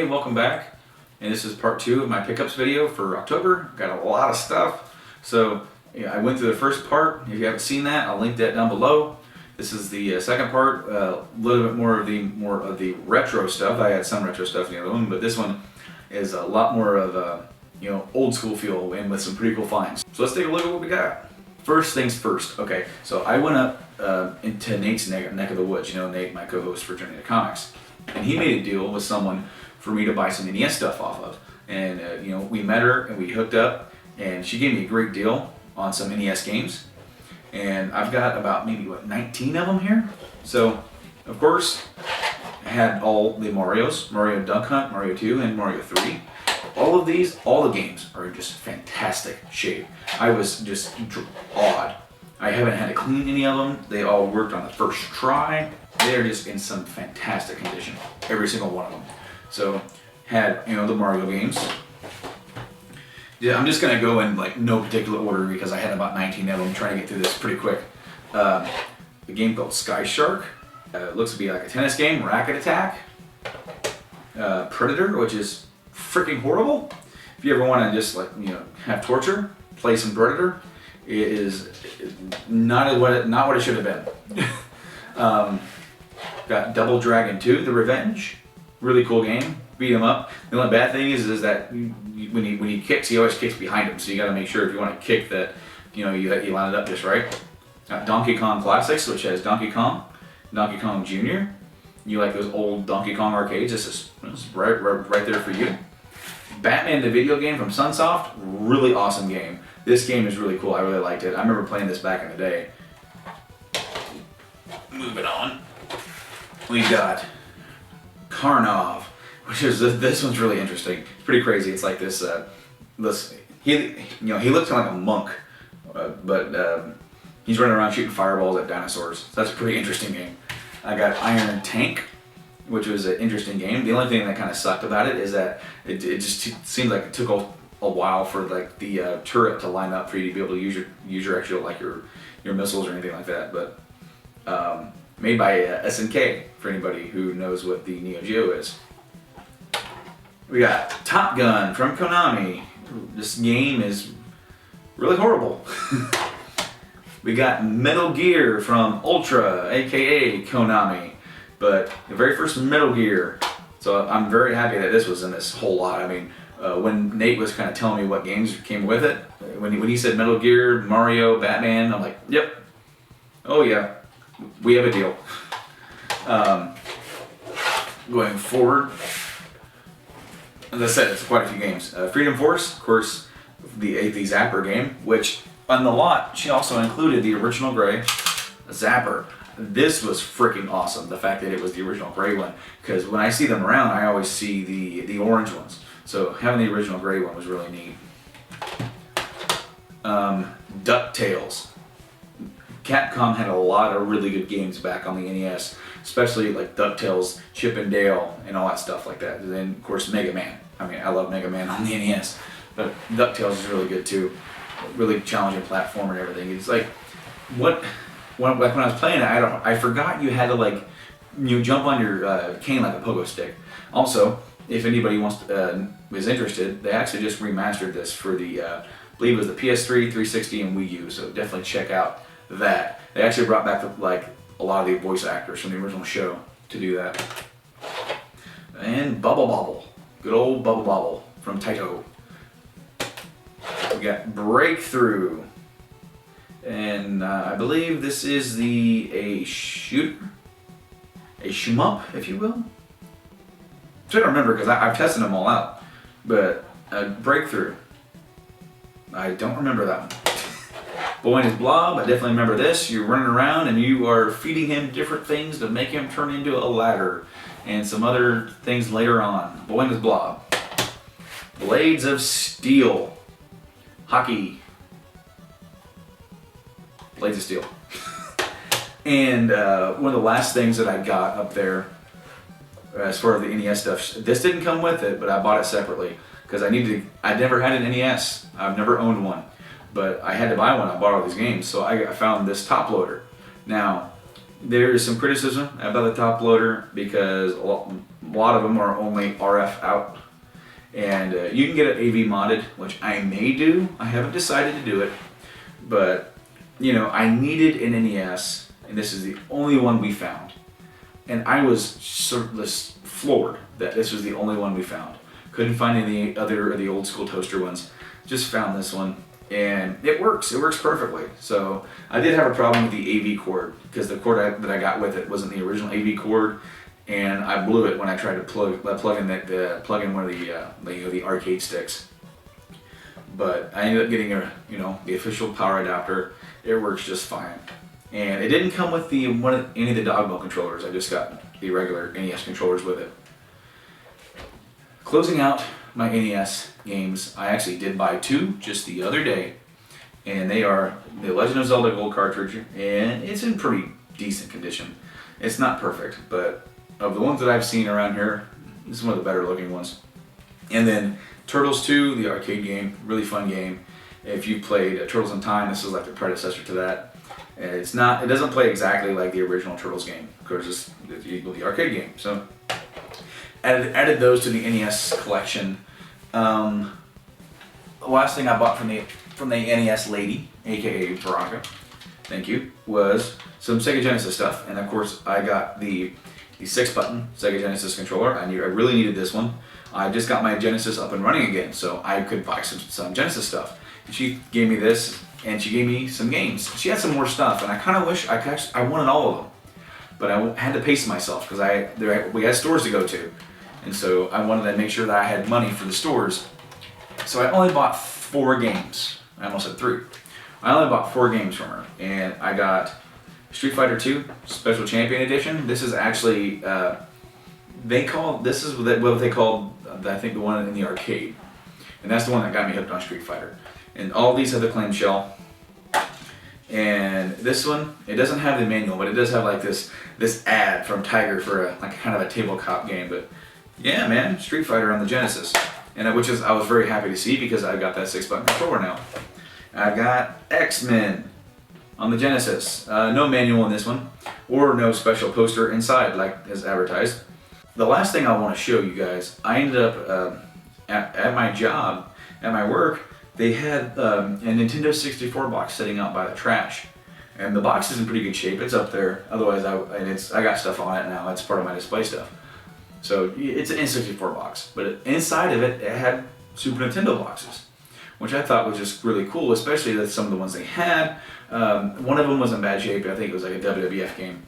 welcome back. And this is part 2 of my pickups video for October. Got a lot of stuff. So yeah, I went through the first part. If you haven't seen that, I'll link that down below. This is the second part, a little bit more of the retro stuff. I had some retro stuff in the other one, but this one is a lot more of a old school feel and with some pretty cool finds. So let's take a look at what we got. First things first. Okay, so I went up into Nate's neck of the woods. You know, Nate, my co-host for Journey to Comics, and he made a deal with someone for me to buy some NES stuff off of. And we met her and we hooked up, and she gave me a great deal on some NES games. And I've got about maybe 19 of them here. So of course I had all the Marios, Mario Duck Hunt, Mario 2, and Mario 3. All of these, all the games are in just fantastic shape. I was just awed. I haven't had to clean any of them. They all worked on the first try. They're just in some fantastic condition, every single one of them. So had the Mario games. Yeah, I'm just gonna go in like no particular order because I had about 19 of them. Trying to get through this pretty quick. A game called Sky Shark. Looks to be like a tennis game. Racket Attack. Predator, which is freaking horrible. If you ever want to just have torture, play some Predator. It is not what it should have been. Got Double Dragon 2: The Revenge. Really cool game. Beat him up. The only bad thing is that when he kicks, he always kicks behind him. So you got to make sure if you want to kick that you line it up just right. Donkey Kong Classics, which has Donkey Kong, Donkey Kong Jr. You like those old Donkey Kong arcades? This is right there for you. Batman the video game from Sunsoft, really awesome game. This game is really cool. I really liked it. I remember playing this back in the day. Moving on, we got Karnov, which is this one's really interesting. It's pretty crazy. It's like this. He looks kind of like a monk, but he's running around shooting fireballs at dinosaurs. So that's a pretty interesting game. I got Iron Tank, which was an interesting game. The only thing that kind of sucked about it is that it just seemed like it took a while for like the turret to line up for you to be able to use your actual your missiles or anything like that. But made by SNK, for anybody who knows what the Neo Geo is. We got Top Gun from Konami. This game is really horrible. We got Metal Gear from Ultra, aka Konami. But the very first Metal Gear. So I'm very happy that this was in this whole lot. I mean, when Nate was kind of telling me what games came with it, when he said Metal Gear, Mario, Batman, I'm like, yep. Oh yeah, we have a deal. Going forward, as I said, it's quite a few games. Freedom Force, of course, the Zapper game, which on the lot, she also included the original gray Zapper. This was freaking awesome, the fact that it was the original gray one, because when I see them around, I always see the orange ones. So having the original gray one was really neat. DuckTales. Capcom had a lot of really good games back on the NES, especially like DuckTales, Chip and Dale, and all that stuff like that. And then, of course, Mega Man. I mean, I love Mega Man on the NES, but DuckTales is really good too. Really challenging platform and everything. It's like, when I was playing it, I forgot you had to jump on your cane like a pogo stick. Also, if anybody is interested, they actually just remastered this for the, I believe it was the PS3, 360, and Wii U. So definitely check out that. They actually brought back a lot of the voice actors from the original show to do that. And Bubble Bobble, good old Bubble Bobble from Taito. We got Breakthrough, and I believe this is a shmup, if you will. I'm trying to remember because I've tested them all out, but Breakthrough, I don't remember that one. Boy and His Blob, I definitely remember this. You're running around and you are feeding him different things to make him turn into a ladder, and some other things later on. Boy and His Blob. Blades of Steel. Hockey. Blades of Steel. And one of the last things that I got up there, as far as the NES stuff, this didn't come with it, but I bought it separately because I'd never had an NES. I've never owned one, but I had to buy one. I bought all these games, so I found this top loader. Now, there is some criticism about the top loader because a lot of them are only RF out. And you can get it AV modded, which I may do. I haven't decided to do it. But, you know, I needed an NES, and this is the only one we found. And I was sort of floored that this was the only one we found. Couldn't find any other of the old school toaster ones. Just found this one, and it works. It works perfectly. So I did have a problem with the AV cord because the cord that I got with it wasn't the original AV cord, and I blew it when I tried to plug in one of the arcade sticks. But I ended up getting the official power adapter. It works just fine, and it didn't come with any of the dogmo controllers. I just got the regular NES controllers with it. Closing out my NES games, I actually did buy 2 just the other day, and they are the Legend of Zelda Gold cartridge, and it's in pretty decent condition. It's not perfect, but of the ones that I've seen around here, this is one of the better looking ones. And then Turtles 2, the arcade game, really fun game. If you played Turtles in Time, this is like the predecessor to that. And it doesn't play exactly like the original Turtles game, because it's the arcade game. So added those to the NES collection. The last thing I bought from the NES lady, aka Veronica, thank you, was some Sega Genesis stuff. And of course, I got the 6-button Sega Genesis controller. I really needed this one. I just got my Genesis up and running again, so I could buy some Genesis stuff. And she gave me this, and she gave me some games. She had some more stuff, and I kind of wish I wanted all of them, but I had to pace myself because we had stores to go to, and so I wanted to make sure that I had money for the stores. So I only bought 4 games. I almost said 3. I only bought 4 games from her, and I got Street Fighter 2 Special Champion Edition. This is actually what they called, I think, the one in the arcade, and that's the one that got me hooked on Street Fighter. And all these have the clamshell. And this one, it doesn't have the manual, but it does have like this ad from Tiger for kind of a tabletop game. But yeah, man, Street Fighter on the Genesis, and I was very happy to see because I've got that 6-button controller now. I've got X-Men on the Genesis. No manual in this one, or no special poster inside like as advertised. The last thing I want to show you guys, I ended up at my job, at my work, they had a Nintendo 64 box sitting out by the trash. And the box is in pretty good shape, it's up there. Otherwise, I got stuff on it now, it's part of my display stuff. So it's an N64 box, but inside of it, it had Super Nintendo boxes, which I thought was just really cool, especially that some of the ones they had. One of them was in bad shape, I think it was like a WWF game.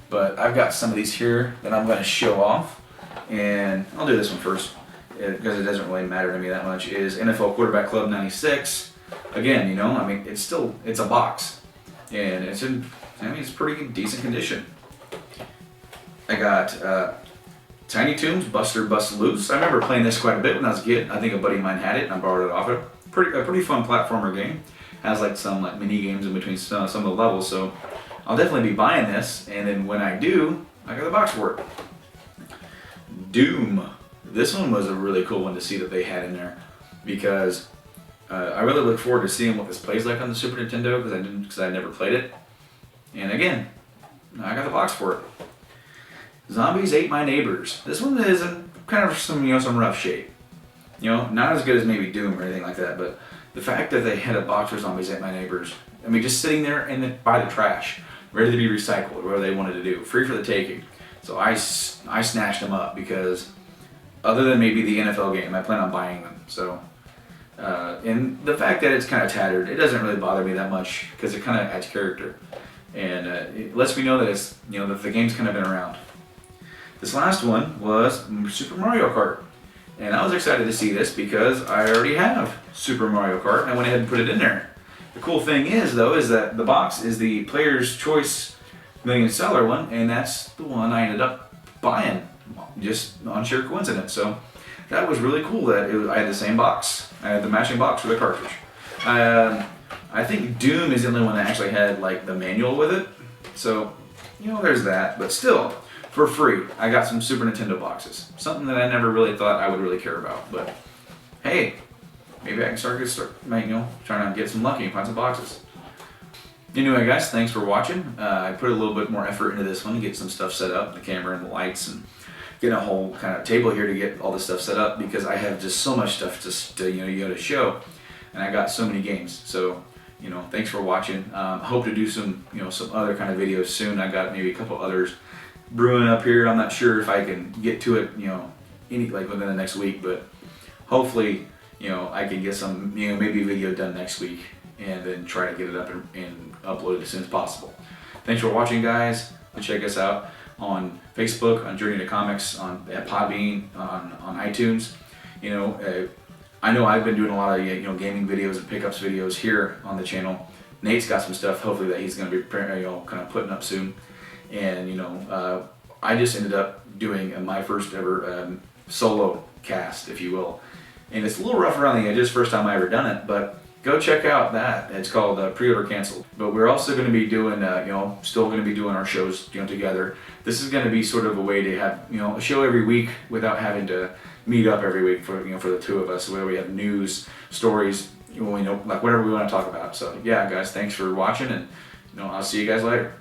But I've got some of these here that I'm going to show off, and I'll do this one first because it doesn't really matter to me that much. Is NFL Quarterback Club 96. Again, it's a box, and it's pretty decent condition. I got Tiny Toons Buster Bust Loose. I remember playing this quite a bit when I was a kid. I think a buddy of mine had it, and I borrowed it off it. A pretty fun platformer game. Has some mini games in between some of the levels, so I'll definitely be buying this, and then when I do, I got the box for it. Doom. This one was a really cool one to see that they had in there, because I really look forward to seeing what this plays like on the Super Nintendo, because I never played it. And again, I got the box for it. Zombies Ate My Neighbors. This one is in kind of some rough shape. Not as good as maybe Doom or anything like that, but the fact that they had a box for Zombies Ate My Neighbors, just sitting there by the trash, ready to be recycled, whatever they wanted to do, free for the taking. So I snatched them up because, other than maybe the NFL game, I plan on buying them. So, and the fact that it's kind of tattered, it doesn't really bother me that much because it kind of adds character, and it lets me know that that the game's kind of been around. This last one was Super Mario Kart, and I was excited to see this because I already have Super Mario Kart, and I went ahead and put it in there. The cool thing is that the box is the Player's Choice Million Seller one, and that's the one I ended up buying, just on sheer coincidence. So that was really cool that I had the same box. I had the matching box for the cartridge. I think Doom is the only one that actually had the manual with it. So, there's that. But still, for free, I got some Super Nintendo boxes. Something that I never really thought I would really care about. But hey, maybe I can start trying to get some lucky and find some boxes. Anyway, guys, thanks for watching. I put a little bit more effort into this one to get some stuff set up, the camera and the lights, and get a whole kind of table here to get all this stuff set up, because I have just so much stuff to show, and I got so many games. So thanks for watching. Hope to do some some other kind of videos soon. I got maybe a couple others brewing up here. I'm not sure if I can get to it within the next week, but hopefully I can get some maybe a video done next week, and then try to get it up and upload it as soon as possible. Thanks for watching, guys. Check us out on Facebook, on Journey to Comics, at Podbean, on iTunes. I know I've been doing a lot of gaming videos and pickups videos here on the channel. Nate's got some stuff hopefully that he's going to be kind of putting up soon, and I just ended up doing my first ever solo cast, if you will, and it's a little rough around the edges. First time I ever done it, but go check out that. It's called Pre-Order Canceled. But we're also going to be doing, still going to be doing our shows, together. This is going to be sort of a way to have, a show every week without having to meet up every week for, for the two of us, where we have news, stories, like whatever we want to talk about. So yeah, guys, thanks for watching, and I'll see you guys later.